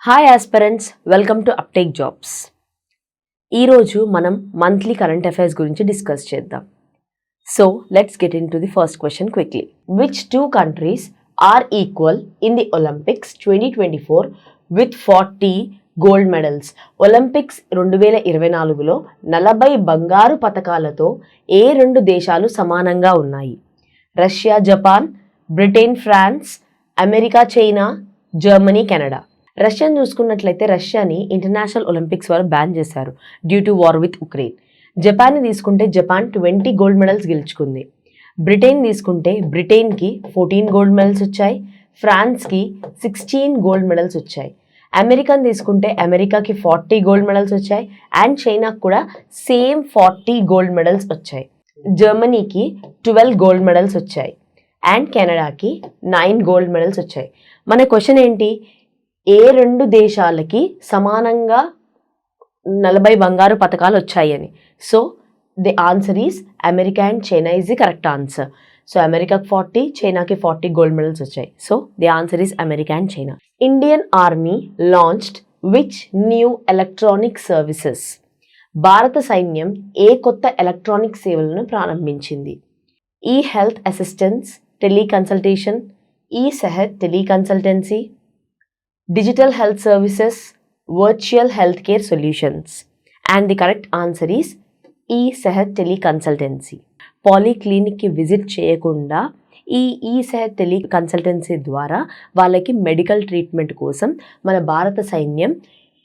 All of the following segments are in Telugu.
Hi aspirants, welcome to uptake jobs. ఈరోజు మనం మంత్లీ కరెంట్ అఫైర్స్ గురించి డిస్కస్ చేద్దాం. So let's get into the first question quickly. Which 2 countries are equal in the Olympics 2024 with 40 gold medals? Olympics 2024లో 40 బంగారు పతకాలతో ఏ 2 దేశాలు సమానంగా ఉన్నాయి? Russia, Japan, Britain, France, America, China, Germany, Canada. రష్యాని చూసుకున్నట్లయితే రష్యాని ఇంటర్నేషనల్ ఒలింపిక్స్ వారు బ్యాన్ చేశారు due to war with Ukraine. జపాన్ని తీసుకుంటే జపాన్ 20 గోల్డ్ మెడల్స్ గెలుచుకుంది. బ్రిటన్ తీసుకుంటే బ్రిటన్కి 14 గోల్డ్ మెడల్స్ వచ్చాయి. ఫ్రాన్స్కి 16 గోల్డ్ మెడల్స్ వచ్చాయి. అమెరికాని తీసుకుంటే అమెరికాకి 40 గోల్డ్ మెడల్స్ వచ్చాయి అండ్ చైనాకు కూడా సేమ్ 40 గోల్డ్ మెడల్స్ వచ్చాయి. జర్మనీకి 12 గోల్డ్ మెడల్స్ వచ్చాయి అండ్ కెనడాకి 9 గోల్డ్ మెడల్స్ వచ్చాయి. మన క్వశ్చన్ ఏంటి? ఏ 2 దేశాలకి సమానంగా 40 బంగారు పతకాలు వచ్చాయని. So the answer is America and China is the correct answer. So అమెరికాకి 40, చైనాకి 40 గోల్డ్ మెడల్స్ వచ్చాయి. So the answer is America and China. Indian army launched which new electronic services? భారత సైన్యం ఏ కొత్త ఎలక్ట్రానిక్ సేవలను ప్రారంభించింది? ఈ హెల్త్ అసిస్టెన్స్ టెలికన్సల్టేషన్, ఈ Sehat టెలికన్సల్టెన్సీ, digital health services, virtual healthcare solutions. And the correct answer is e-sehat teleconsultancy. పాలీక్లినిక్కి విజిట్ చేయకుండా ఈ-సెహత్ టెలికన్సల్టెన్సీ ద్వారా వాళ్ళకి మెడికల్ ట్రీట్మెంట్ కోసం మన భారత సైన్యం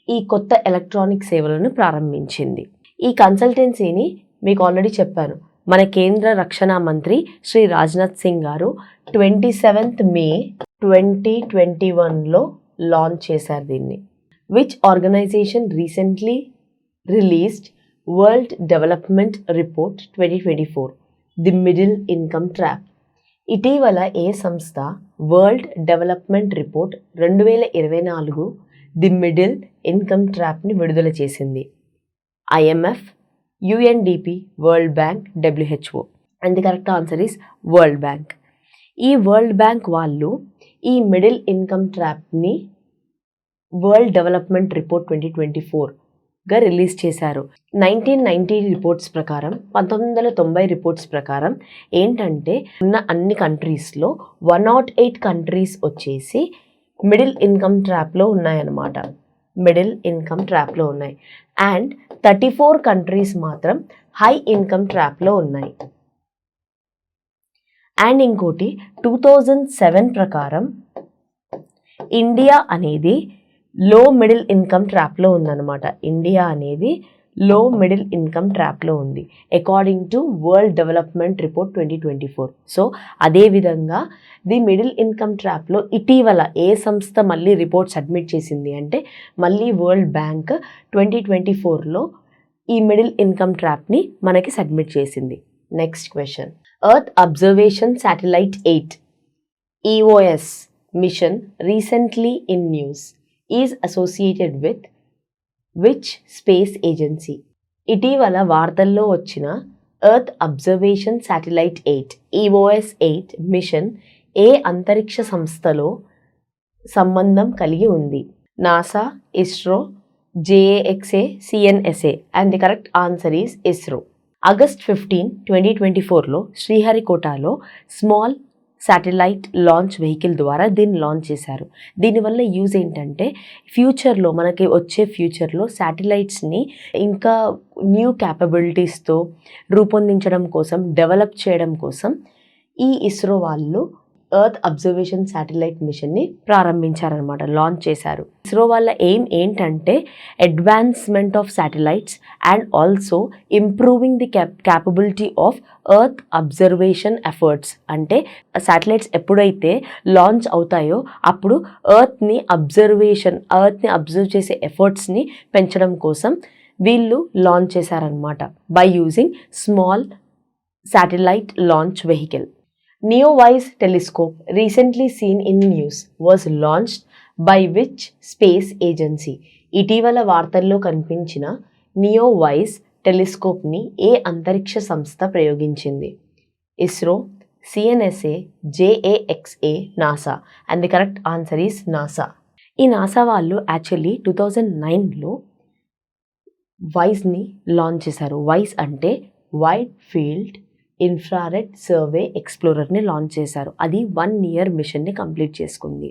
ఈ కొత్త ఎలక్ట్రానిక్ సేవలను ప్రారంభించింది. ఈ కన్సల్టెన్సీని మీకు ఆల్రెడీ చెప్పాను, మన కేంద్ర రక్షణ మంత్రి శ్రీ రాజ్నాథ్ సింగ్ గారు 27th May 2021లో లాంచ్ చేశారు దీన్ని. Which organisation recently released World Development Report 2024 the middle income trap? ఇటీవల ఏ సంస్థ World Development Report 2024 the middle income ట్రాప్ని విడుదల చేసింది? IMF, UNDP, World Bank, WHO. And the correct answer is World Bank. ఈ వరల్డ్ బ్యాంక్ వాళ్ళు ఈ మిడిల్ ఇన్కమ్ ట్రాప్ని వరల్డ్ డెవలప్మెంట్ రిపోర్ట్ 2024గా రిలీజ్ చేశారు. 1990 రిపోర్ట్స్ ప్రకారం, 1990 రిపోర్ట్స్ ప్రకారం ఏంటంటే ఉన్న అన్ని కంట్రీస్లో 108 కంట్రీస్ వచ్చేసి మిడిల్ ఇన్కమ్ ట్రాప్లో ఉన్నాయన్నమాట. మిడిల్ ఇన్కమ్ ట్రాప్లో ఉన్నాయి అండ్ 34 కంట్రీస్ మాత్రం హై ఇన్కమ్ ట్రాప్లో ఉన్నాయి. అండ్ ఇంకోటి 2007 ప్రకారం ఇండియా అనేది లో మిడిల్ ఇన్కమ్ ట్రాప్లో ఉందన్నమాట. ఇండియా అనేది లో మిడిల్ ఇన్కమ్ ట్రాప్లో ఉంది according to world Development Report 2024. So అదేవిధంగా ది మిడిల్ ఇన్కమ్ ట్రాప్లో ఇటీవల ఏ సంస్థ మళ్ళీ రిపోర్ట్ సబ్మిట్ చేసింది అంటే మళ్ళీ వరల్డ్ బ్యాంక్ 2024లో ఈ మిడిల్ ఇన్కమ్ ట్రాప్ని మనకి సబ్మిట్ చేసింది. Next question. Earth observation satellite 8 EOS mission recently in news is associated with which space agency? ఇటీవల వార్తల్లో వచ్చిన earth observation satellite 8 EOS 8 mission ఏ అంతరిక్ష సంస్థలో సంబంధం కలిగి ఉంది? NASA, ISRO, JAXA, CNSA. And the correct answer is ISRO. August 15, 2024లో శ్రీహరికోటలో స్మాల్ శాటిలైట్ లాంచ్ వెహికల్ ద్వారా దీన్ని లాంచ్ చేశారు. దీనివల్ల యూజ్ ఏంటంటే ఫ్యూచర్లో మనకి వచ్చే ఫ్యూచర్లో శాటిలైట్స్ని ఇంకా న్యూ క్యాపబిలిటీస్తో రూపొందించడం కోసం, డెవలప్ చేయడం కోసం ఈ ఇస్రో వాళ్ళు ఎర్త్ అబ్జర్వేషన్ శాటిలైట్ మిషన్ని ప్రారంభించారనమాట, లాంచ్ చేశారు. ఇస్రో వాళ్ళ ఎయిమ్ ఏంటంటే advancement of satellites and also improving the capability of earth observation efforts. అంటే శాటిలైట్స్ ఎప్పుడైతే లాంచ్ అవుతాయో అప్పుడు ఎర్త్ని అబ్జర్వ్ చేసే ఎఫర్ట్స్ని పెంచడం కోసం వీళ్ళు లాంచ్ చేశారనమాట by using small satellite launch vehicle. NEOWISE telescope recently seen in news was launched by which space agency? ఇటీవల వార్తల్లో కనిపించిన NEOWISE టెలిస్కోప్ని ఏ అంతరిక్ష సంస్థ ప్రయోగించింది? ISRO, CNSA, JAXA, NASA. And the correct answer is NASA. ఈ నాసా వాళ్ళు యాక్చువల్లీ 2009లో వైస్ని లాంచ్ చేశారు. వైస్ అంటే వైడ్ ఫీల్డ్ ఇన్ఫ్రారెడ్ సర్వే ఎక్స్ప్లోరర్ని లాంచ్ చేశారు. అది 1 year మిషన్ని కంప్లీట్ చేసుకుంది.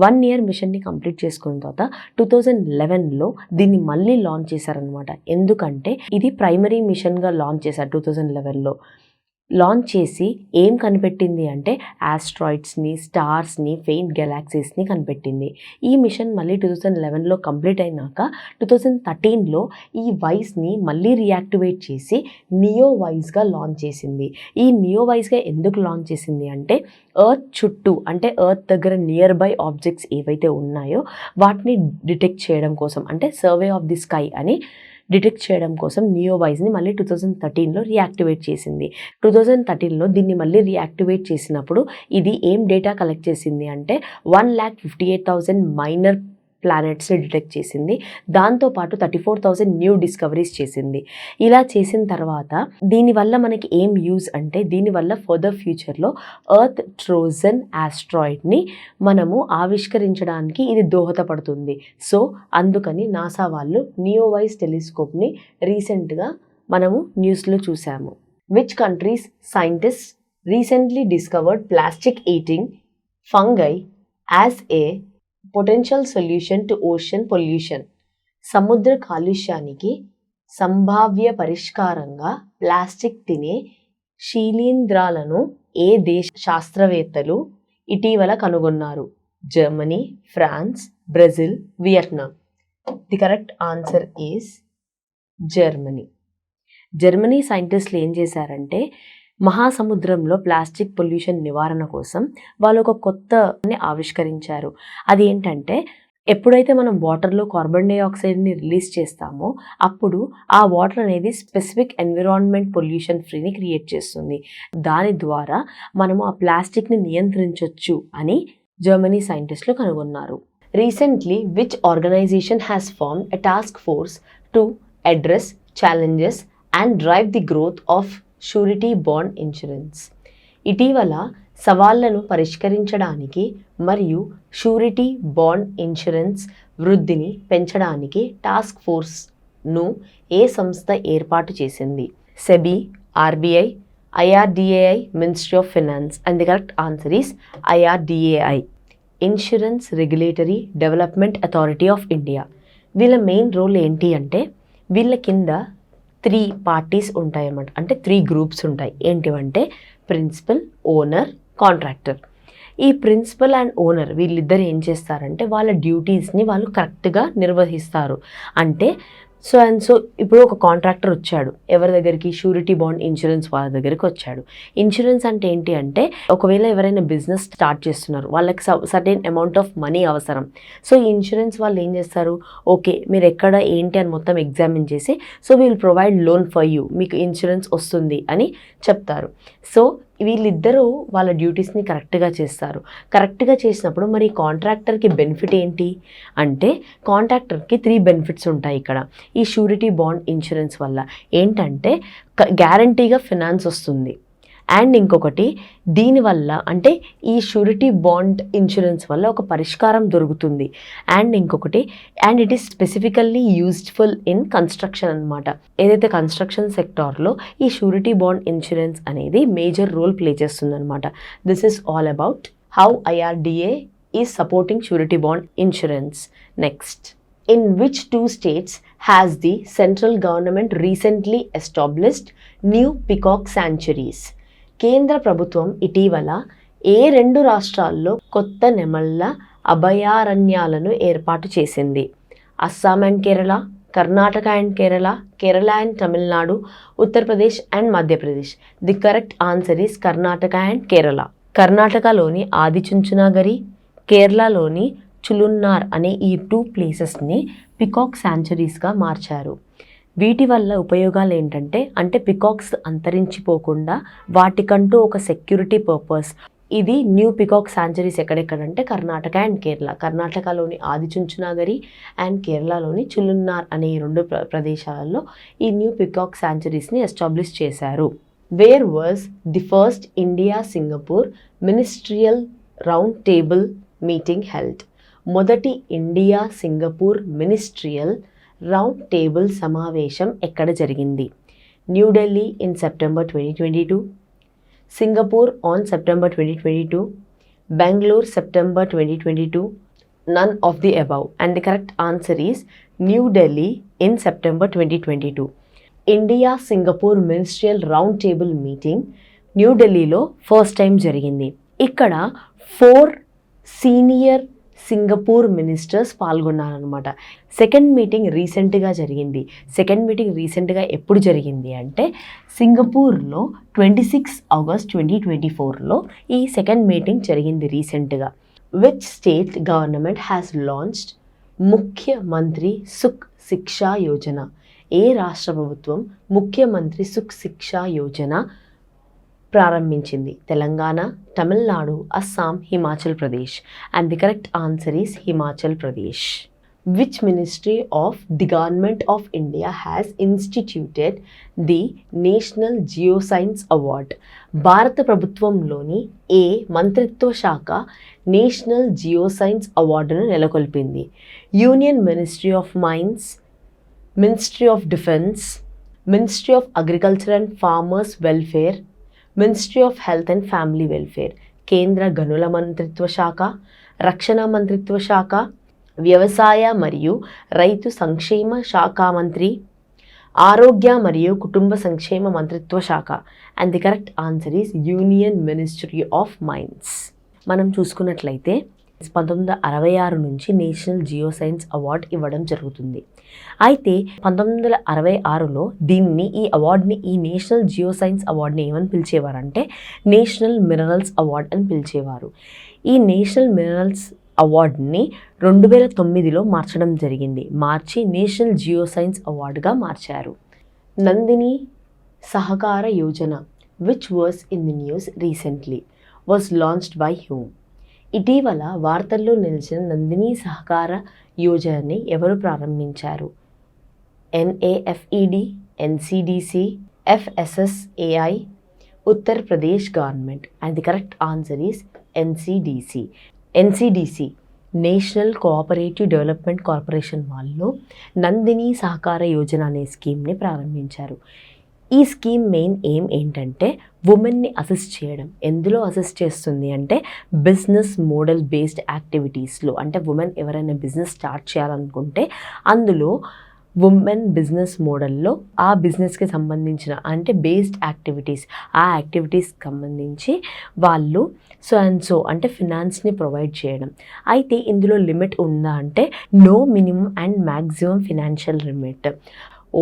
1 year మిషన్ని కంప్లీట్ చేసుకున్న తర్వాత 2011లో దీన్ని మళ్ళీ లాంచ్ చేశారనమాట. ఎందుకంటే ఇది ప్రైమరీ మిషన్గా లాంచ్ చేశారు. 2011లో లాంచ్ చేసి ఏం కనిపెట్టింది అంటే ఆస్ట్రాయిడ్స్ని, స్టార్స్ని, ఫెయింట్ గెలాక్సీస్ని కనిపెట్టింది. ఈ మిషన్ మళ్ళీ 2011లో కంప్లీట్ అయినాక 2013లో ఈ వైస్ని మళ్ళీ రియాక్టివేట్ చేసి నియో వైస్గా లాంచ్ చేసింది. ఈ నియో వైస్గా ఎందుకు లాంచ్ చేసింది అంటే ఎర్త్ చుట్టూ, అంటే ఎర్త్ దగ్గర నియర్ బై ఆబ్జెక్ట్స్ ఏవైతే ఉన్నాయో వాటిని డిటెక్ట్ చేయడం కోసం, అంటే సర్వే ఆఫ్ ది స్కై అని డిటెక్ట్ చేయడం కోసం నియో వైస్ని మళ్ళీ 2013లో రియాక్టివేట్ చేసింది. 2013లో దీన్ని మళ్ళీ రియాక్టివేట్ చేసినప్పుడు ఇది ఏం డేటా కలెక్ట్ చేసింది అంటే 1,58,000 మైనర్ ప్లానెట్స్ని డిటెక్ట్ చేసింది. దాంతోపాటు 34,000 న్యూ డిస్కవరీస్ చేసింది. ఇలా చేసిన తర్వాత దీనివల్ల మనకి ఏం యూజ్ అంటే దీనివల్ల ఫర్దర్ ఫ్యూచర్లో ఎర్త్ ట్రోజన్ ఆస్ట్రాయిడ్ని మనము ఆవిష్కరించడానికి ఇది దోహదపడుతుంది. సో అందుకని నాసా వాళ్ళు నియోవైస్ టెలిస్కోప్ని రీసెంట్గా మనము న్యూస్లో చూసాము. Which countries scientist recently discovered plastic eating fungi as a potential solution to ocean pollution? సముద్ర కాలుష్యానికి సంభావ్య పరిష్కారంగా ప్లాస్టిక్ తినే శిలీంధ్రాలను ఏ దేశ శాస్త్రవేత్తలు ఇటీవల కనుగొన్నారు? Germany, France, Brazil, Vietnam. The correct answer is Germany. Germany సైంటిస్టులు ఏం చేశారంటే మహాసముద్రంలో ప్లాస్టిక్ పొల్యూషన్ నివారణ కోసం వాళ్ళు ఒక కొత్తని ఆవిష్కరించారు. అది ఏంటంటే ఎప్పుడైతే మనం వాటర్లో కార్బన్ డైఆక్సైడ్ని రిలీజ్ చేస్తామో అప్పుడు ఆ వాటర్ అనేది స్పెసిఫిక్ ఎన్విరాన్మెంట్ పొల్యూషన్ ఫ్రీని క్రియేట్ చేస్తుంది. దాని ద్వారా మనము ఆ ప్లాస్టిక్ని నియంత్రించవచ్చు అని జర్మనీ సైంటిస్టులు కనుగొన్నారు. Recently which organisation has formed a task force to address challenges and drive the growth of surety bond insurance? ఇటీవల సవాళ్లను పరిష్కరించడానికి మరియు షూరిటీ బాండ్ ఇన్సూరెన్స్ వృద్ధిని పెంచడానికి టాస్క్ ఫోర్స్ను ఏ సంస్థ ఏర్పాటు చేసింది? SEBI, RBI, IRDAI, ministry of finance. And the correct answer is IRDAI, insurance regulatory development authority of India. వీళ్ళ మెయిన్ రోల్ ఏంటి అంటే వీళ్ళ కింద 3 పార్టీస్ ఉంటాయన్నమాట. అంటే 3 గ్రూప్స్ ఉంటాయి. ఏంటివంటే ప్రిన్సిపల్, ఓనర్, కాంట్రాక్టర్. ఈ ప్రిన్సిపల్ అండ్ ఓనర్ వీళ్ళిద్దరు ఏం చేస్తారంటే వాళ్ళ డ్యూటీస్ని వాళ్ళు కరెక్ట్గా నిర్వహిస్తారు. అంటే సో అండ్ సో ఇప్పుడు ఒక కాంట్రాక్టర్ వచ్చాడు ఎవరి దగ్గరికి? షూరిటీ బాండ్ ఇన్సూరెన్స్ వాళ్ళ దగ్గరికి వచ్చాడు. ఇన్సూరెన్స్ అంటే ఏంటి అంటే ఒకవేళ ఎవరైనా బిజినెస్ స్టార్ట్ చేస్తున్నారు, వాళ్ళకి సర్టెన్ అమౌంట్ ఆఫ్ మనీ అవసరం. సో ఈ ఇన్సూరెన్స్ వాళ్ళు ఏం చేస్తారు, ఓకే మీరు ఎక్కడ ఏంటి అని మొత్తం ఎగ్జామిన్ చేసి so we'll provide loan for you, మీకు ఇన్సూరెన్స్ వస్తుంది అని చెప్తారు. సో వీళ్ళిద్దరూ వాళ్ళ డ్యూటీస్ని కరెక్ట్గా చేస్తారు. కరెక్ట్గా చేసినప్పుడు మరి కాంట్రాక్టర్కి బెనిఫిట్ ఏంటి అంటే కాంట్రాక్టర్కి 3 బెనిఫిట్స్ ఉంటాయి ఇక్కడ. ఈ షూరిటీ బాండ్ ఇన్సూరెన్స్ వల్ల ఏంటంటే గ్యారంటీగా ఫినాన్స్ వస్తుంది. అండ్ ఇంకొకటి దీనివల్ల అంటే ఈ షూరిటీ బాండ్ ఇన్సూరెన్స్ వల్ల ఒక పరిష్కారం దొరుకుతుంది. అండ్ ఇంకొకటి and it is specifically useful in construction అనమాట. ఏదైతే కన్స్ట్రక్షన్ సెక్టార్లో ఈ షూరిటీ బాండ్ ఇన్సూరెన్స్ అనేది మేజర్ రోల్ ప్లే చేస్తుంది అనమాట. This is all about how IRDA is supporting surety bond insurance. Next, in which 2 states has the central government recently established new peacock sanctuaries? కేంద్ర ప్రభుత్వం ఇటీవల ఏ 2 రాష్ట్రాల్లో కొత్త నెమళ్ళ అభయారణ్యాలను ఏర్పాటు చేసింది? Assam and Kerala, Karnataka and Kerala, Kerala and Tamil Nadu, Uttar Pradesh and Madhya Pradesh. The correct answer is Karnataka and Kerala. కర్ణాటకలోని ఆదిచుంచునగరి, కేరళలోని చులున్నార్ అనే ఈ 2 ప్లేసెస్ని పికాక్ శాంచురీస్గా మార్చారు. వీటి వల్ల ఉపయోగాలు ఏంటంటే అంటే పికాక్స్ అంతరించిపోకుండా వాటికంటూ ఒక సెక్యూరిటీ పర్పస్. ఇది న్యూ పికాక్ శాంచురీస్ ఎక్కడెక్కడంటే కర్ణాటక అండ్ కేరళ. కర్ణాటకలోని ఆదిచుంచునగరి అండ్ కేరళలోని చులున్నార్ అనే 2 ప్రదేశాలలో ఈ న్యూ పికాక్ శాంచురీస్ని ఎస్టాబ్లిష్ చేశారు. Where was the first India Singapore ministerial round table meeting held? మొదటి India Singapore ministerial round table సమావేశం ఎక్కడ జరిగింది? New Delhi in September 2022, Singapore on September 2022, Bengaluru September 2022, none of the above, and the correct answer is New Delhi in September 2022. India Singapore ministerial round table meeting న్యూఢిల్లీలో ఫస్ట్ టైం జరిగింది. ఇక్కడ 4 సీనియర్ సింగపూర్ మినిస్టర్స్ పాల్గొన్నారనమాట. సెకండ్ మీటింగ్ రీసెంట్గా జరిగింది. సెకండ్ మీటింగ్ రీసెంట్గా ఎప్పుడు జరిగింది అంటే సింగపూర్లో 26 ఆగస్ట్ 2024లో ఈ సెకండ్ మీటింగ్ జరిగింది రీసెంట్గా. Which state government has launched ముఖ్యమంత్రి సుఖ్ శిక్షా యోజన? ఏ రాష్ట్ర ప్రభుత్వం ముఖ్యమంత్రి సుఖ్ శిక్షా యోజన ప్రారంభించింది? Telangana, Tamil Nadu, Assam, Himachal Pradesh. And the correct answer is Himachal Pradesh. Which ministry of the government of India has instituted the national geo science award? భారత ప్రభుత్వంలోని ఏ మంత్రిత్వ శాఖ నేషనల్ జియో సైన్స్ అవార్డును నెలకొల్పింది? Union ministry of mines, ministry of defence, ministry of agriculture and farmers welfare, ministry of health and family welfare. కేంద్ర గనుల మంత్రిత్వ శాఖ, రక్షణ మంత్రిత్వ శాఖ, వ్యవసాయ మరియు రైతు సంక్షేమ శాఖ మంత్రి, ఆరోగ్య మరియు కుటుంబ సంక్షేమ మంత్రిత్వ శాఖ. And the correct answer is Union ministry of Mines. మనం చూసుకున్నట్లయితే 1966 నుంచి నేషనల్ జియో సైన్స్ అవార్డ్ ఇవ్వడం జరుగుతుంది. అయితే 1966లో ఈ అవార్డ్ని ఈ నేషనల్ జియో సైన్స్ అవార్డ్ని ఏమని పిలిచేవారంటే నేషనల్ మినరల్స్ అవార్డ్ అని పిలిచేవారు. ఈ నేషనల్ మినరల్స్ అవార్డ్ని 2009లో మార్చడం జరిగింది. మార్చి నేషనల్ జియో సైన్స్ అవార్డుగా మార్చారు. నందిని సహకార Yojana which was in the news recently was launched by whom? ఇటీవల వార్తల్లో నిలిచిన నందిని సహకార యోజనని ఎవరు ప్రారంభించారు? NAFED, NCDC, FSSAI, Uttar Pradesh government. And the correct answer is NCDC. NCDC national cooperative development corporation వాళ్ళు నందిని సహకార యోజన అనే స్కీమ్ని ప్రారంభించారు. ఈ స్కీమ్ మెయిన్ ఎయిమ్ ఏంటంటే ఉమెన్ని అసిస్ట్ చేయడం. ఎందులో అసిస్ట్ చేస్తుంది అంటే బిజినెస్ మోడల్ బేస్డ్ యాక్టివిటీస్లో. అంటే ఉమెన్ ఎవరైనా బిజినెస్ స్టార్ట్ చేయాలనుకుంటే అందులో ఉమెన్ బిజినెస్ మోడల్లో ఆ బిజినెస్కి సంబంధించిన అంటే బేస్డ్ యాక్టివిటీస్, ఆ యాక్టివిటీస్కి సంబంధించి వాళ్ళు సో అంటే ఫినాన్స్ని ప్రొవైడ్ చేయడం. అయితే ఇందులో లిమిట్ ఉందా అంటే no minimum and maximum financial limit.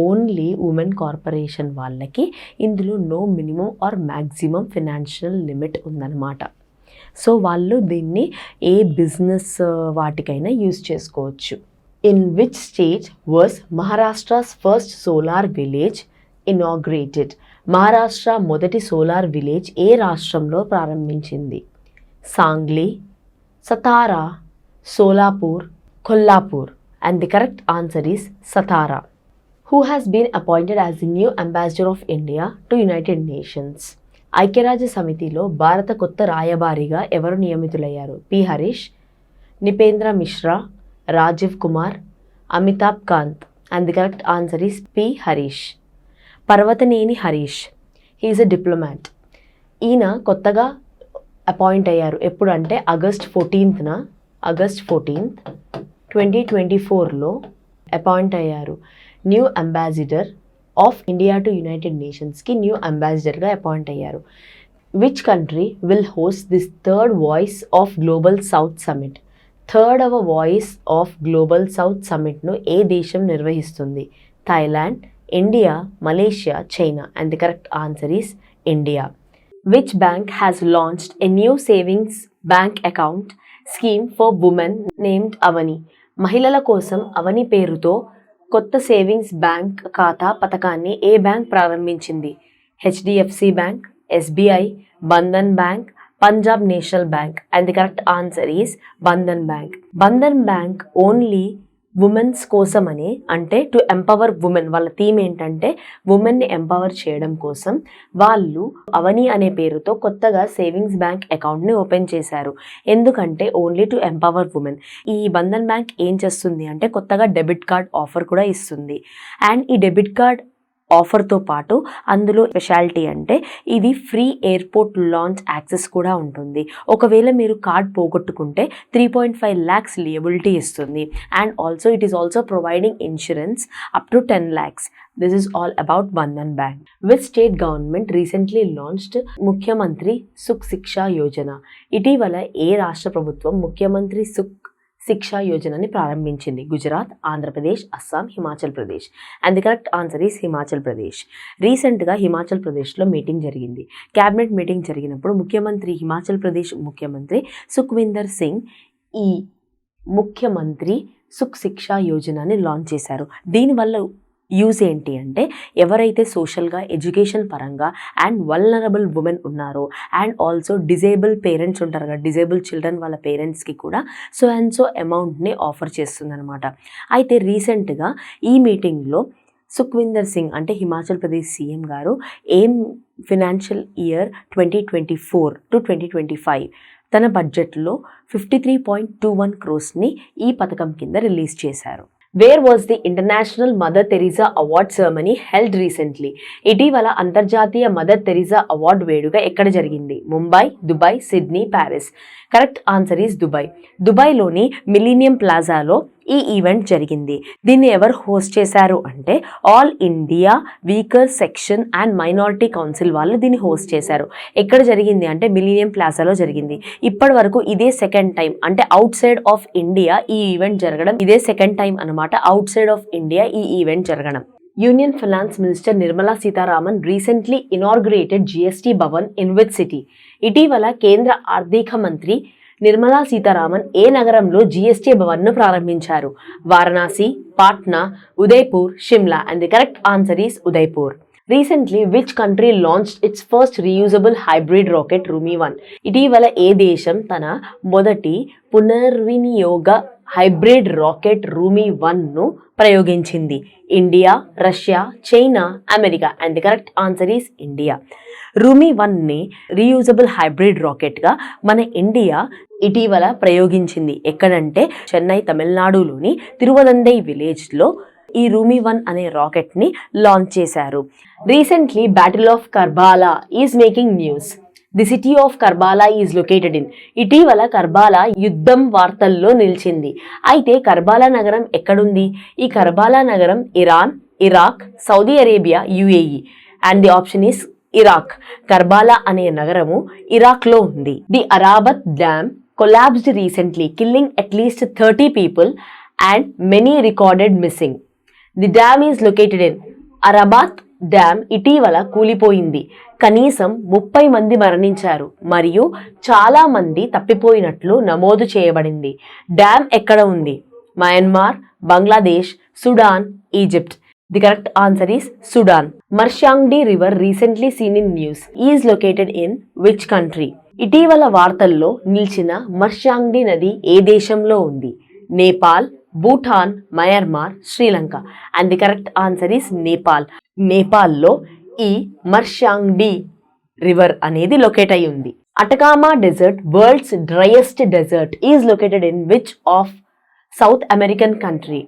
Only women corporation వాళ్ళకి ఇందులో no minimum or maximum financial limit ఉందన్నమాట. సో వాళ్ళు దీన్ని ఏ బిజినెస్ వాటికైనా యూజ్ చేసుకోవచ్చు. In which state was Maharashtra's first solar village inaugurated? Maharashtra మొదటి సోలార్ విలేజ్ ఏ రాష్ట్రంలో ప్రారంభించింది? Sangli, Satara, Solapur, Kolhapur. And the correct answer is Satara. Who has been appointed as the new ambassador of India to United Nations? ఐక్యరాజ్య సమితిలో భారత కొత్త రాయబారిగా ఎవరు నియమితులయ్యారు? P Harish, Nripendra Mishra, Rajiv Kumar, Amitabh Kant. And the correct answer is P Harish. Parvathaneni Harish, he is a diplomat. ఈయన కొత్తగా అపాయింట్ అయ్యారు. ఎప్పుడు అంటే ఆగస్ట్ 14th 2024లో అపాయింట్ అయ్యారు. New ambassador of India to United నేషన్స్కి న్యూ అంబాసిడర్గా అపాయింట్ అయ్యారు. Which country will host this third voice of global south summit? థర్డవ వాయిస్ ఆఫ్ గ్లోబల్ సౌత్ సమిట్ను ఏ దేశం నిర్వహిస్తుంది? Thailand, India, Malaysia, China. And the correct answer is India. Which bank has launched a new savings bank account scheme for women named Avni? మహిళల కోసం అవని పేరుతో కొత్త సేవింగ్స్ బ్యాంక్ ఖాతా పథకాన్ని ఏ బ్యాంక్ ప్రారంభించింది? HDFC bank, SBI, Bandhan bank, Punjab national bank. And the correct answer is Bandhan bank. Bandhan bank only women's కోసమని, అంటే టు ఎంపవర్ ఉమెన్. వాళ్ళ థీమ్ ఏంటంటే ఉమెన్ని ఎంపవర్ చేయడం కోసం వాళ్ళు అవని అనే పేరుతో కొత్తగా సేవింగ్స్ బ్యాంక్ అకౌంట్ని ఓపెన్ చేశారు. ఎందుకంటే ఓన్లీ టు ఎంపవర్ ఉమెన్. ఈ బంధన్ బ్యాంక్ ఏం చేస్తుంది అంటే కొత్తగా డెబిట్ కార్డ్ ఆఫర్ కూడా ఇస్తుంది. అండ్ ఈ డెబిట్ కార్డ్ ఆఫర్తో పాటు అందులో స్పెషాలిటీ అంటే ఇది ఫ్రీ ఎయిర్పోర్ట్ లాంచ్ యాక్సెస్ కూడా ఉంటుంది. ఒకవేళ మీరు కార్డ్ పోగొట్టుకుంటే 3.5 lakhs లియబిలిటీ ఇస్తుంది. And also it is also providing insurance up to 10 lakhs. This is all about Bandhan Bank. Which state government recently launched ముఖ్యమంత్రి సుఖ్ శిక్ష యోజన? ఇటీవల ఏ రాష్ట్ర ప్రభుత్వం ముఖ్యమంత్రి సుఖ్ శిక్షా యోజనని ప్రారంభించింది? Gujarat, Andhra Pradesh, Assam, Himachal Pradesh. And the correct answer is Himachal Pradesh. రీసెంట్గా హిమాచల్ ప్రదేశ్లో మీటింగ్ జరిగింది. క్యాబినెట్ మీటింగ్ జరిగినప్పుడు హిమాచల్ ప్రదేశ్ ముఖ్యమంత్రి సుఖ్వీందర్ సింగ్ ఈ ముఖ్యమంత్రి సుఖ్ శిక్షా యోజనని లాంచ్ చేశారు. దీనివల్ల యూజ్ ఏంటి అంటే ఎవరైతే సోషల్గా, ఎడ్యుకేషన్ పరంగా అండ్ వల్నరబుల్ ఉమెన్ ఉన్నారో అండ్ ఆల్సో డిజేబుల్ పేరెంట్స్ ఉంటారు కదా, డిజేబుల్ చిల్డ్రన్ వాళ్ళ పేరెంట్స్కి కూడా సో అమౌంట్ని ఆఫర్ చేస్తుందన్నమాట. అయితే రీసెంట్గా ఈ మీటింగ్లో సుఖ్వీందర్ సింగ్ అంటే హిమాచల్ ప్రదేశ్ సీఎం గారు ఫినాన్షియల్ ఇయర్ 2024 to 2025 తన బడ్జెట్లో 53.21 crores ఈ పథకం కింద రిలీజ్ చేశారు. Where was the International Mother Teresa Award ceremony held recently? ఇటీవల అంతర్జాతీయ మదర్ తెరిసా అవార్డు వేడుక ఎక్కడ జరిగింది? Mumbai, Dubai, Sydney, Paris. Correct answer is Dubai. దుబాయ్లోని మిలీనియం ప్లాజాలో ఈ ఈవెంట్ జరిగింది. దీన్ని ఎవరు హోస్ట్ చేశారు అంటే all India weaker section and minority council వాళ్ళు దీన్ని హోస్ట్ చేశారు. ఎక్కడ జరిగింది అంటే మిలీనియం ప్లాజాలో జరిగింది. ఇప్పటి వరకు ఇదే సెకండ్ టైం, అంటే అవుట్ సైడ్ ఆఫ్ ఇండియా ఈ ఈవెంట్ జరగడం ఇదే సెకండ్ టైం అనమాట. అవుట్ సైడ్ ఆఫ్ ఇండియా ఈ ఈవెంట్ జరగడం. Union finance minister Nirmala Sitharaman recently inaugurated GST Bhavan in which city? ఇటీవల కేంద్ర ఆర్థిక మంత్రి నిర్మలా సీతారామన్ ఏ నగరంలో జిఎస్టీ భవన్ను ప్రారంభించారు? Varanasi, Patna, Udaipur, Shimla. And the correct answer is Udaipur. Recently, which country launched its first reusable hybrid rocket Rumi 1? ఇటీవల ఏ దేశం తన మొదటి పునర్వినియోగ హైబ్రిడ్ రాకెట్ రూమీ 1ను ప్రయోగించింది? India, Russia, China, America. And the correct answer is India. RHUMI 1ని రీయూజబుల్ హైబ్రిడ్ రాకెట్గా మన ఇండియా ఇటీవల ప్రయోగించింది. ఎక్కడంటే చెన్నై, తమిళనాడులోని తిరువనందై విలేజ్లో ఈ రూమీ 1 అనే రాకెట్ని లాంచ్ చేశారు. Recently battle of Karbala is making news. The city of Karbala is located in. ఇటీవల కర్బాలా యుద్ధం వార్తల్లో నిలిచింది. అయితే కర్బాలా నగరం ఎక్కడుంది? ఈ కర్బాలా నగరం Iran, Iraq, Saudi Arabia, UAE. And the option is Iraq. Karbala అనే నగరము ఇరాక్లో ఉంది. The Arbaat dam collapsed recently, killing at least 30 people and many recorded missing. The dam is located in. Arbaat dam ఇటీవల కూలిపోయింది. కనీసం 30 మంది మరణించారు మరియు చాలా మంది తప్పిపోయినట్లు నమోదు చేయబడింది. డ్యామ్ ఎక్కడ ఉంది? Myanmar, Bangladesh, Sudan, Egypt. The correct answer is Sudan. Marsyangdi river recently seen in news is located in which country? ఇటీవల వార్తల్లో నిలిచిన మర్షాంగ్డి నది ఏ దేశంలో ఉంది? Nepal, Bhutan, Myanmar, Sri Lanka. And the correct answer is Nepal. నేపాల్లో ఈ మర్షాంగ్డి రివర్ అనేది లొకేట్ అయి ఉంది. Atacama desert, world's driest desert, is located in which of South American country?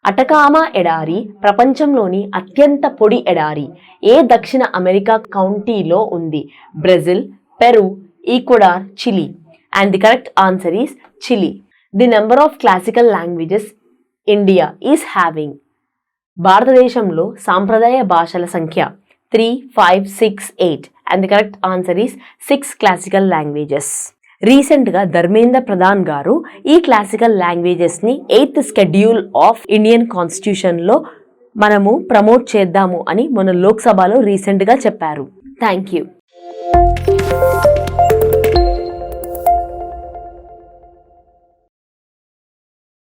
అటకామా ఎడారి ప్రపంచంలోని అత్యంత పొడి ఎడారి ఏ దక్షిణ అమెరికా కౌంటీలో ఉంది? Brazil, Peru, Ecuador, Chile. And the correct answer is Chile. The number of classical languages India is having. భారతదేశంలో సాంప్రదాయ భాషల సంఖ్య 3, 5, 6, 8. And the correct answer is 6 classical languages. రీసెంట్గా ధర్మేంద్ర ప్రధాన్ గారు ఈ క్లాసికల్ లాంగ్వేజెస్ని 8th షెడ్యూల్ ఆఫ్ ఇండియన్ కాన్స్టిట్యూషన్లో మనము ప్రమోట్ చేద్దాము అని మన లోక్సభలో రీసెంట్గా చెప్పారు. Thank you.